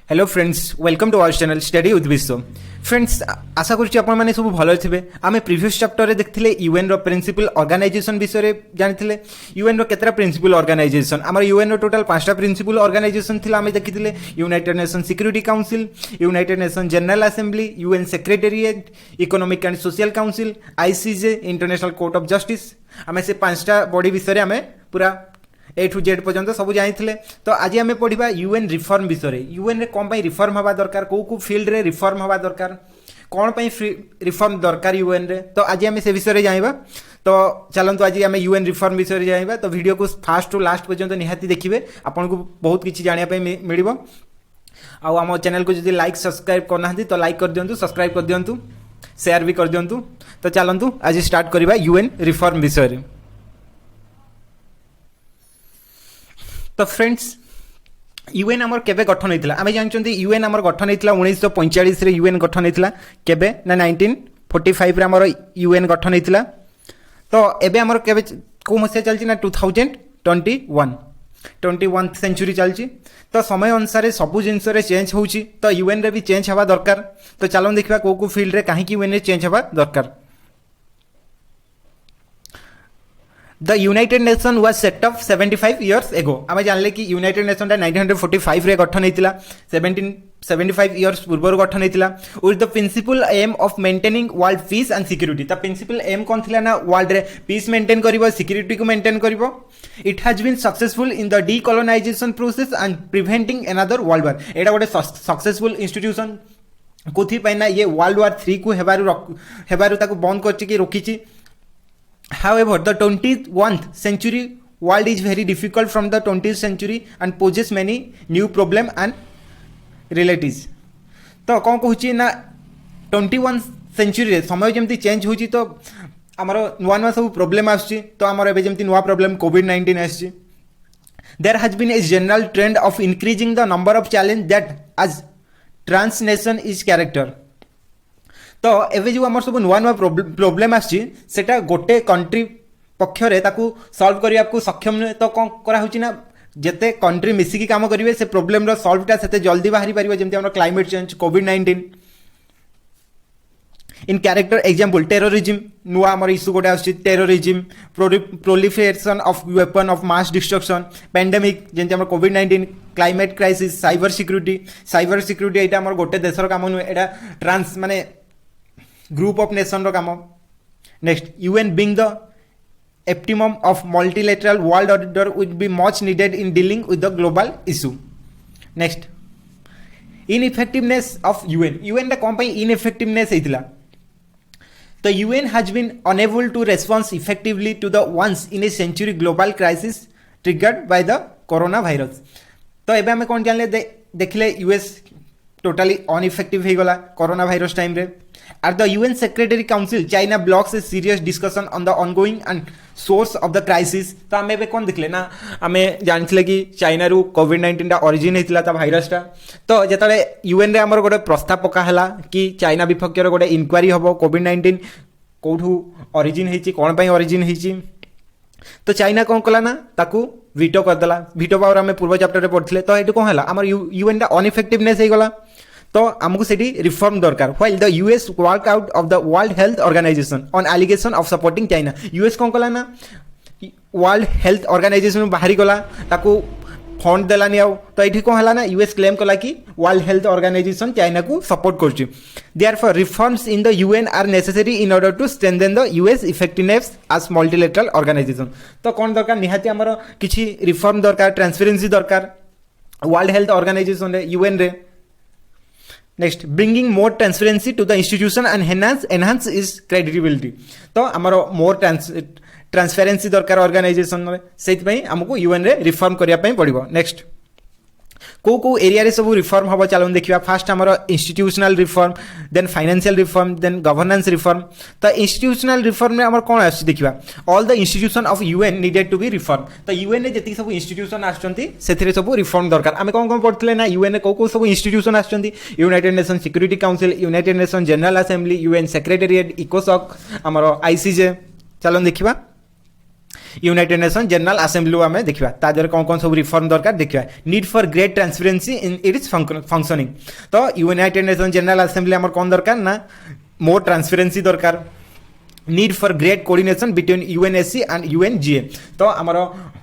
Hello friends, welcome to our channel study with Vishwa. Friends, आशा करुच्ची आपण मैंने सब भल थे। आम प्रिवियस चैप्टर रे देखते यूएन रो प्रिंसिपल ऑर्गेनाइजेशन विषय जानी यूएन रो केतरा प्रिंसिपल ऑर्गेनाइजेशन आम यूएन रो टोटल 5टा प्रिंसिपल ऑर्गेनाइजेशन थिला। आम देखिले United Nation Security Council, United Nation General Assembly, UN secretariat, economic and social council, ICJ, international Court of justice. आम से 5टा बॉडी विषय आम पूरा ए टू जेड पर्यंत सब जानी। तो आज आम पढ़ा यूएन रिफॉर्म विषय। यूएन रे कौन रिफॉर्म हवा दरकार, कौ फील्ड रे रिफॉर्म हवा दरकार, कौन रिफॉर्म दरकार यूएन रे। तो आज आम से विषय जाना। तो चलतु आज आम यूएन रिफॉर्म विषय जाना। तो वीडियो को फास्ट टू लास्ट पर्यंत निहाती देखिए, आपन को बहुत किसी जानापी मिल। आम चैनल को जो लाइक सब्सक्राइब करना तो लाइक कर दिंतु, सब्सक्राइब कर दिंतु, शेयर भी कर दिंतु। तो चलतु आज स्टार्ट करवा यूएन रिफॉर्म विषय। तो फ्रेंड्स, यूएन आमर केबे गठन होता आम जानते यूएन आमर गठन होता 1945 रे यूएन गठन होता केबे ना 1945 रे आमर यूएन गठन होता। तो एबे आमर केबे को मसिया चलची ना 2021 सेंचुरी चलची। तो समय अनुसार सबू जिनस चेंज होची। तो यूएन रे भी चेंज हवा दरकार। तो चलो देखा को फील्ड रे कहीं यूएन रे चेंज हवा दरकार। The United nation was set up 75 years ago. आम जानले कि यूनाइटेड नेशन 1945 रे गठन होता, 75 इयर्स पूर्व गठन होता with the principal aim of maintaining world peace and security. The principal aim कौन थी ना वर्ल्ड रे पीस मेंटेन करिवो, सिक्योरिटी को मेंटेन करिवो। It has been successful in the decolonisation process and preventing another world war. एटा गोटे successful institution कोथि पय ना ये वर्ल्ड वार 3 को हेबारु ताको बंद करछि कि रोकिछि। However, the 21st century world is very difficult from the 20th century and poses many new problem and realities. तो कौन कहूँ ना 21 सेंचुरी समय जमी चेंज होची। तो आमर नुआ नुआ सब प्रोब्लेम आसुची। तो आमर एबे जमी नुआ प्रोब्लेम कोविड-19 आसुची। There has been a general trend of increasing the number of challenge that as transnation is character. तो एवं जो आम सब नुआ नुआ प्रोब्लेम आसटा गोटे कंट्री पक्षरे ताकू सॉल्व करने को सक्षम नुहे। तो कौन कराऊँ ना जिते कंट्री मिसिकी काम करेंगे से प्रोब्लेम रो सॉल्वटा से जल्दी बाहरी पार। जमी आम क्लाइमेट चेंज, कोविड-19 इन कैरेक्टर एग्जांपल टेररिज्म नुआ आम इश्यू गोटे आस terrorism, proliferation of weapon of mass destruction, pandemic जमी आम कोविड-19, क्लाइमेट क्राइसिस, साइबर सिक्योरिटी यहाँ आम गोटे देशर काम नुहे, यहाँ ट्रांस माने ग्रुप ऑफ नेशन रो काम। Next, UN being the optimum of multilateral world order will be much needed in dealing with the global issue. Next, ineffectiveness of UN रे कौन इनइफेक्टिवनेस होता। तो UN has been unable to response effectively to the once in a century global crisis triggered by the corona virus. तो एबे हमें कौन जानले देखले यूएस टोटली अनइफेक्टिव हो गला कोरोना वायरस टाइम रे। At the UN Secretary Council, China blocks a serious discussion on the ongoing and source of the crisis. तो आम एबे कौन देखले ना आम जानते कि चाइना रू कोविड-19 टा ओरिजिन होता भाइरस टा। तो जिते यूएन रे आमर गोटे प्रस्ताव पकाला कि चाइना विपक्ष गोटे इनक्वारी हम कोविड-19 कौटू ओरिजिन होती, कौन पाई ओरिजिन होती। तो चाइना कौन कला ना ताकू वीटो करदेला। वीटो पावर आम पूर्व चैप्टर पढ़ते। तो ये कौन है आम यूएन टा अनइफेक्टिवनेस होगला। तो आमको से रिफॉर्म दरकार। While the US work out of the World Health Organization on allegation of supporting China. US कौन कला ना वर्ल्ड हेल्थ ऑर्गेनाइजेशन बाहरी गला, ताकू फंड देलानी आउ। तो ये कौन है ना यूएस क्लेम कला कि वर्ल्ड हेल्थ ऑर्गेनाइजेशन चाइना को सपोर्ट कर। Therefore reforms in the UN are necessary in order to strengthen the US effectiveness as multilateral organization. तो कौन दरकार निहाती आमर किछि रिफॉर्म दरकार, ट्रांसपेरेंसी दरकार वर्ल्ड हेल्थ ऑर्गेनाइजेशन रे, यूएन रे। Next, bringing more transparency to the institution and enhance is credibility. तो आमर मोर ट्रांसपेरेंसी दरकार ऑर्गेनाइजेशन से आमको यूएन रे रिफॉर्म करने पड़ो। नेक्स्ट, को एरिया रे सब रिफॉर्म हम चलो देखा। फास्ट आमर institutional reform, then financial reform, then governance reform. तो इंस्टीट्यूशनल रिफॉर्म में आमर कौन आस देखा all the institution of UN needed to be reform. तो यूएन जी सब इंस्टीट्यूशन आसुँच सब रिफॉर्म दरकार। आम कौन पढ़ते ना यूएन कौ सब इंस्टीट्यूशन आसुँच United Nation Security Council, United Nation General Assembly, UN Secretariat, इकोसॉक, आमर आईसीजे। चलो देखा यूनाइटेड नेशन जनरल असेंबली आम देखा तादेह कौन कौन सब रिफॉर्म दरकार देखा need for great transparency in its functioning. तो यूनाइटेड नेशन जनरल असेंबली आम कौन दरकार ना मोर ट्रांसपेरेंसी दरकार। Need for great coordination between UNSC and UNGA. तो आमर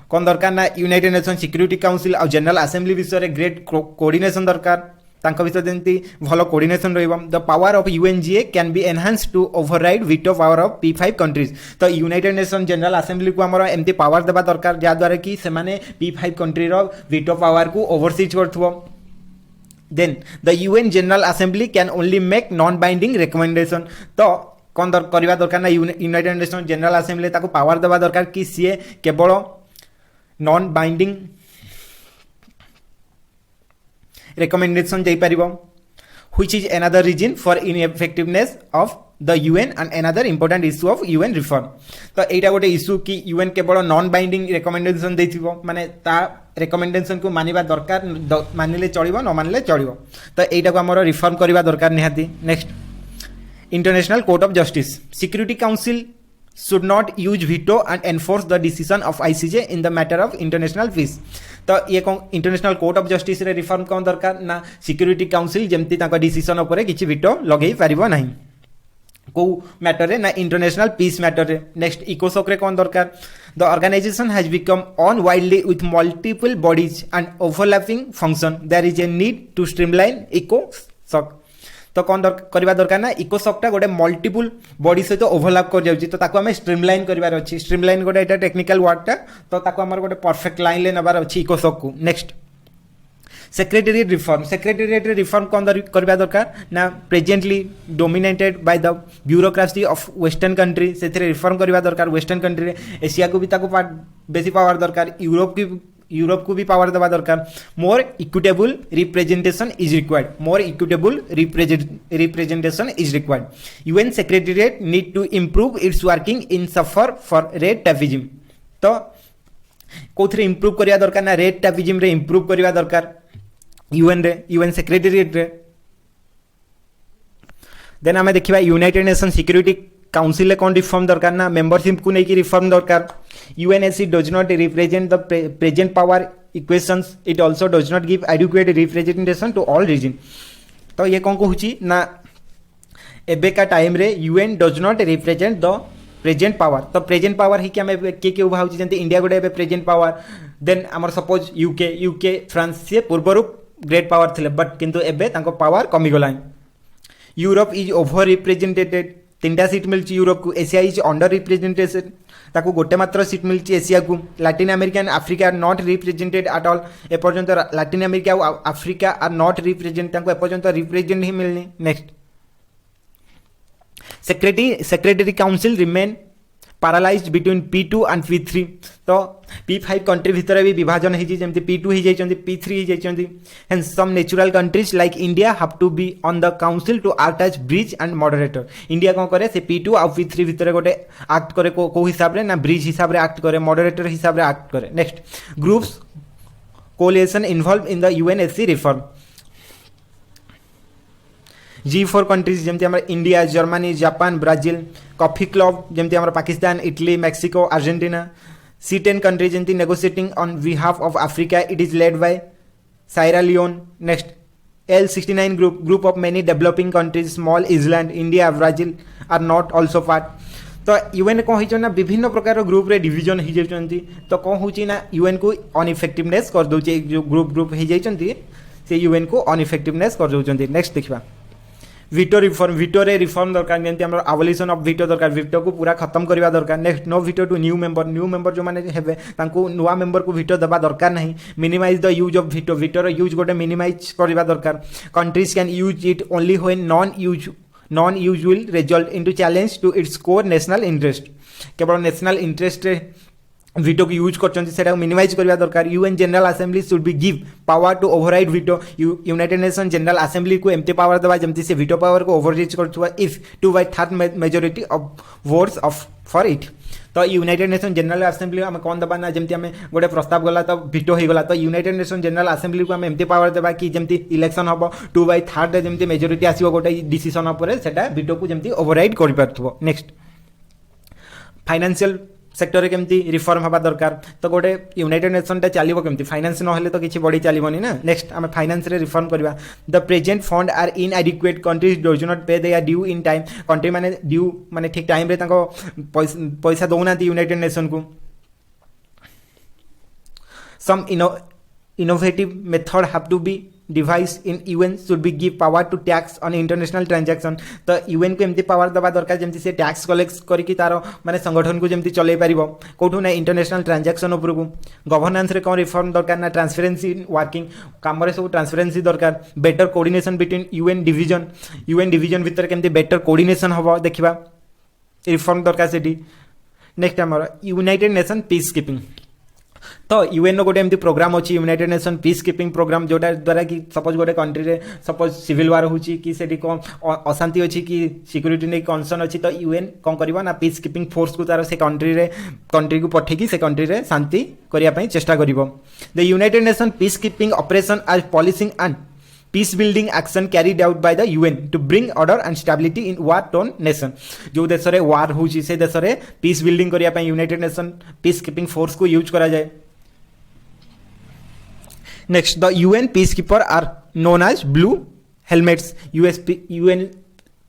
कौन दरकार ना यूनाइटेड नेशन सिक्यूरिटी काउंसिल और जनरल असेंबली विषय में ग्रेट कोऑर्डिनेशन दरकार तांको विषय जमी भल कोऑर्डिनेशन रहिबो। The power of UNGA can be enhance to override veto power of P5 countries. तो यूनाइटेड नेशन जनरल असेंबली को आमर एमती पावर देबा दरकार जहाँद्वारा कि सेमाने P5 कंट्रीर वीटो पावर को ओवरसीज करथुबो। Then the UN General Assembly can only make non binding recommendation. तो कौन करवा दरकार ना यूनाइटेड नेशन जनरल असेंबली ताको पावर देबा दरकार कि सी केवल non binding recommendation they पारिबो which is another reason for ineffectiveness of the UN and another important issue of UN reform. तो एटा गोटे इश्यू कि यूएन केवल नॉन बाइंडिंग रिकमेंडेशन देथिबो माने ता रिकमेंडेशन को मानिबा दरकार मानिले चलिबो न मानिले चलिबो। तो एटा को हमर रिफॉर्म करबा दरकार निहाती। Next International Court of Justice security council should not use veto and enforce the decision of ICJ in the matter of international peace। तो ये कौन इंटरनेशनल कोर्ट ऑफ जस्टिस रे रिफॉर्म कौन दरकार ना सिक्यूरिटी काउंसिल जमती ताका डिसीजन ऊपर किछि veto लगेई पारिबो नाही को मैटर रे ना इंटरनेशनल पीस मैटर रे। नेक्स्ट इकोसॉक रे कौन दरकार the organisation has become on widely with multiple bodies and overlapping function there is a need to streamline इकोसॉक। तो कौन करवा दरकार ना इकोसॉकटा गोटे मल्टीपल बॉडी सहित ओवरलैप कर जाउची तो ताको हमें स्ट्रीमलाइन करिवार अछि। स्ट्रीमलाइन गोटे एटा टेक्निकल वर्डटा तो ताको हमर गोटे परफेक्ट लाइन ले नबार अछि इकोसॉक को। Next secretariat reform secretariat reform कौन करवा दरकार ना presently dominated by the bureaucracy of western country से रिफॉर्म करवा दरकार। वेस्टर्न कंट्री रे एशिया को भी ताको बेसी पावर दरकार यूरोप को भी पावर देवा दरकार। More equitable representation is required more equitable representation is required. UN Secretariat need to improve its working in suffer for red tapism. तो कौन इम्प्रूव करवा दरकार ना रेड टैपिज्म रे इम्प्रूव करवा दरकार यूएन सेक्रेटेरिएट रे। देन आम देखा यूनाइटेड नेशन सिक्यूरिटी काउंसिल कौन रिफॉर्म दरकार ना मेंबरशिप को लेकिन रिफॉर्म दरकार। UNSC does not represent the present power equations it also does not give adequate representation to all region. तो ये कौन कहूँ ना एबेका टाइम रे UN does not represent the present power. तो प्रेजेंट पावर ही आम किए बाहर जमी इंडिया गोटे प्रेजेंट पावर देन आमर सपोज यूके फ्रांस सी पूर्वर ग्रेट पावर थे बट किंतु एबे तांको पावर कमिगला। यूरोप इज ओभर रिप्रेजेंटेटेड 3टा सीट मिलची यूरोप को। एशिया इज अंडर रिप्रेजेंटेशन ताको गोटे मात्र सीट मिलची एशिया को। Latin America and Africa are not represented at all एपर्यंत लैटिन अमेरिका और आफ्रिका आर नॉट रिप्रेजेंट ताको एपर्यंत रिप्रेजेंट ही मिलनी। Next secretary council remain paralysed between P2 and P3। तो P5 कंट्री भितर भी विभाजन होती जमी P2 हो जाती P3 हो जाती। Hence some natural countries like India have to be on the council to act as bridge and moderator. India कौन करे से P2 और P3 भितर गोटे एक्ट करे को हिसाब रे ना ब्रिज हिसाब रे एक्ट करे मॉडरेटर हिसाब रे एक्ट करे। Next groups coalition involve in the UNSC reform. G4 countries जमती हमारे India Germany Japan Brazil. Coffee club जमती हमारे Pakistan Italy Mexico Argentina. C10 countries जमती negotiating on behalf of Africa it is led by Sierra Leone. Next L69 group of many developing countries small island India Brazil are not also part. तो UN कौन हो विभिन्न प्रकार group रे division हो जाती। तो कौन हो यूएन को अनइफेक्टिवनेस कर दौचे जो ग्रुप हो जाती से यूएन को अनइफेक्टिवनेस कर दौरान। नेक्स्ट देखा वीटो रिफॉर्म वीटो रे रिफॉर्म दरकार जमी आम अबोलिशन ऑफ वीटो दरकार वीटो को पूरा खत्म करवा दरकार। Next no veto to new member जो मैंने हेबे तांको नुआ मेंबर को वीटो देवा दरकार नहीं। Minimise the use of veto वीटोर यूज गोटे मिनिमाइज करवा दरकार। Countries can use it only when non use will result into challenge to its core national interest. केवल नेशनल इंटरेस्ट वीटो को यूज कर मिनिमाइज करवा दरकार। UN General Assembly should be give power to override veto. United Nation General Assembly को एमती power देवा जमती से वीटो पावर को ओवररीच कर if 2/3 majority of votes of for it. तो यूनाइटेड नेशन जनरल असेंबली आम कौन देवा ना जमी आम गोटे प्रस्ताव गला तो वीटो हो गला। तो यूनाइटेड नेशन जनरल असेंबली को आम एमती पावर देवा कि जमी इलेक्शन हम 2/3 जमी मेजोरिटी आसो गोटे डिसीजन उपर से वीटो को जमी ओवरराइड कर पारथुबो। नेक्स्ट फाइनेंशियल सेक्टर केमती रिफॉर्म हवा दरकार तो गोटे यूनाइटेड नेशन चलो केमती फाइनेंस ना तो किसी बढ़ी चलनी ना नेक्स्ट आम फाइनेंस रे रिफॉर्म करवा the present fund are inadequate countries does not pay they are due in time country माने ड्यू माने ठीक टाइम रे पैसा दौना यूनाइटेड नेशन को some innovative method have to be devised in UN should be give power to tax on international transaction तो UN को एमती पावर दबा दरकार जमती से टैक्स कलेक्ट करके तार माने संगठन को जमती चलै परिबो कोठू ना इंटरनेशनल ट्रांजैक्शन ऊपर को गवर्नेंस रे कोन रिफॉर्म दरकार ना ट्रांसपेरेंसी इन वर्किंग काम रे सब ट्रांसपेरेंसी दरकार better coordination between UN division भीतर केमती बेटर कोऑर्डिनेशन हबो देखिबा रिफॉर्म दरकार सेठी नेक्स्ट हमर यूनाइटेड नेशन पीस कीपिंग तो यूएन गोटे एमती प्रोग्राम अच्छी United Nation peace keeping program जोटा द्वारा कि सपोज गोटे कंट्री रे सपोज सिविल वार होची कि सेठी कौन अशांति अच्छी कि सिक्यूरीटी नहीं कंसर्न अच्छी तो यूएन कौन करवा ना पीस कीपिंग फोर्स को तार से कंट्री को पठेकी से कंट्री रे शांति करिया पई चेष्टा करिवो the United Nation peace keeping operation आज policing and peace building action carried out by the UN to bring order and stability in war torn nation जो देश रे वार होची से देश रे पीस बिल्डिंग करिया पई United Nation peace keeping force को यूज करा जाए next the UN peace keeper are known as blue helmets UN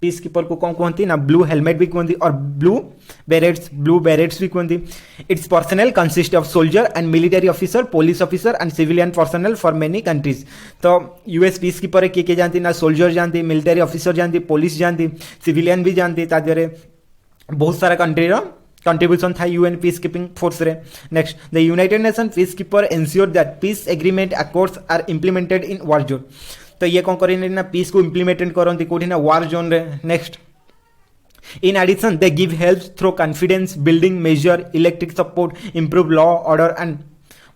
peace keeper को कौन कहती ना ब्लू हेलमेट भी कहती और ब्लू बैरेट्स भी कहती its personal consist of soldier and military officer police officer and civilian personal for many countries तो यूएस पीस कीपर किए जानती ना सोल्जर जानती मिलिटरी ऑफिसर जानती पुलिस जानती सिविलियन भी जानती ताद्वारे बहुत सारा कंट्री कंट्रीब्यूशन था यूएन पीस कीपिंग फोर्स रे next the United Nation peace keeper ensure that peace agreement accords are implemented in war zone तो ये कौन करें ना पीस को इंप्लीमेंट करती कोठी ना वार जोन रे next in addition they give help through confidence building measure electric support improve law order and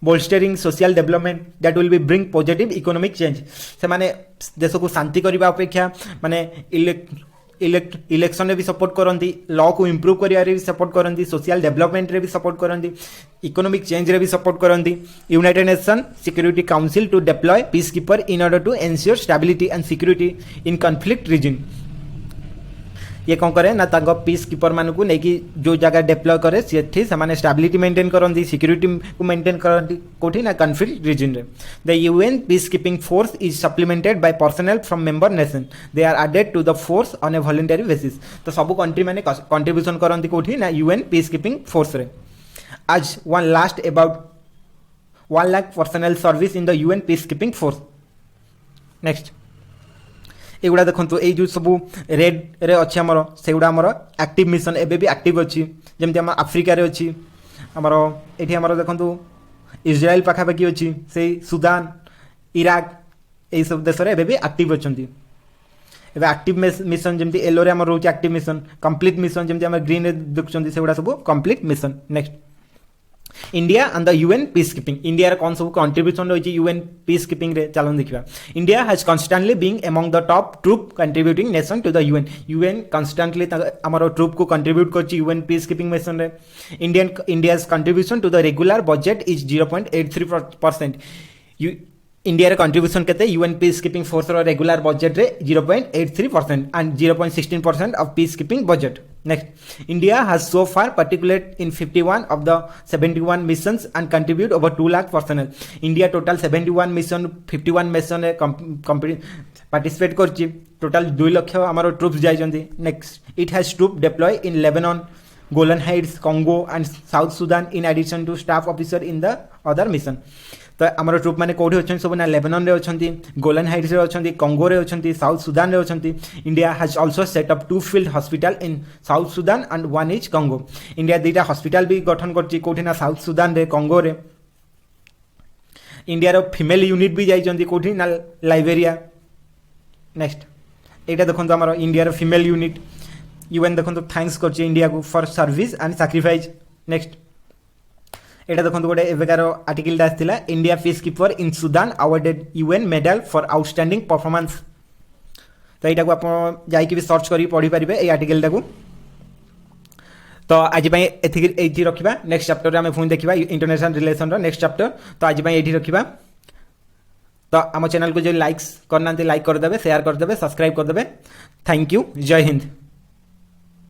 bolstering social development that will be bring positive economic change से माने देश को शांति करने अपेक्षा माने इलेक्शन रे भी सपोर्ट करती लॉ को इंप्रूव करियारे भी सपोर्ट करती सोशल डेवलपमेंट रे भी सपोर्ट करती इकोनॉमिक चेंज रे भी सपोर्ट करती United Nation Security Council to deploy peace keeper in order to ensure stability and security in conflict region ये कौन करे ना पीस कीपर मान को लेकिन जो जगह डिप्लॉय करे से माने स्टेबिलिटी मेंटेन करती सिक्योरिटी को मेंटेन करती कोठी ना कॉन्फ्लिक्ट रीजन रे the UN peace keeping force is supplemented by personal from member nation they are added to the force on a voluntary basis तो सब कंट्री माने कंट्रीब्यूशन करती कोठी ना यूएन पीस कीपिंग फोर्स रे आज one last about 1 lakh personnel service in the UN peace keeping force next एगुड़ा देखो ये सब रेड रे अच्छे आमर से आमर एक्टिव मिशन एबे भी एक्टिव अच्छी जमती आम आफ्रिका रे अच्छी आमर ये आमर देखो इज्राइल पाखापाखि अच्छी से सुदान इराक यही सब देश में एबे भी एक्टिव अच्छा एबे एक्टिव मिशन जमती येलो रे आमर रोचे एक्टिव मिशन कंप्लीट मिशन जमती आम ग्रीन रे देखुं से सब complete mission next India and the UN peace keeping India रे कौन सब कंट्रीब्यूशन रही यूएन पीस कीपिंग रे चलन देखा India has constantly being among the top troop contributing nation to the UN constantly आमर ट्रूप को कंट्रीब्यूट कर यूएन पीस कीपिंग मिशन रे India's contribution to the regular budget is 0.83%. India रे contribution केते UN peace keeping force रो regular budget रे 0.83% and 0.16% of peace keeping budget next India has so far particulate in 51 of the 71 missions and contribute over 2 lakh personnel India total 71 mission 51 mission रे participate करछि total 2 lakh हमर troops जाइछन्ती next it has troop deploy in Lebanon Golan Heights Congo and South Sudan in addition to staff officer in the other mission तो आमर troop मैंने कौटी अच्छे सब ना लेबनान रे अच्छी गोलन हाइट्स रे अच्छी कंगो रे अच्छी साउथ सुदान रे अच्छी India has also set up 2 field hospital in South Sudan and 1 is Congo India 2टा हॉस्पिटल भी गठन करछि कोठी ना साउथ सुदान रे कंगो रे इंडिया रो फीमेल यूनिट भी जाइछन्ती कोठी ना लाइबेरिया नेक्स्ट एटा देखंतो हमर इंडिया रो फीमेल यूनिट यूएन देखंतो थैंक्स करछि इंडिया को for service and sacrifice next एटा देखो गोटे एवेकार आर्टिकल आसाला India peace keeper in Sudan awarded UN medal for outstanding performance तो यहाँ आप जाकि भी सर्च कर पढ़ी पारे ये आर्टिकल तो आज ये रखा नेक्स्ट चैप्टर में पुणी देखा इंटरनेशनल रिलेशन नेक्स्ट चैप्टर तो आज ये रखा तो आम चैनल को जो लाइक्स करना लाइक करदे शेयर करदे सब्सक्राइब करदे थैंक यू जय हिंद।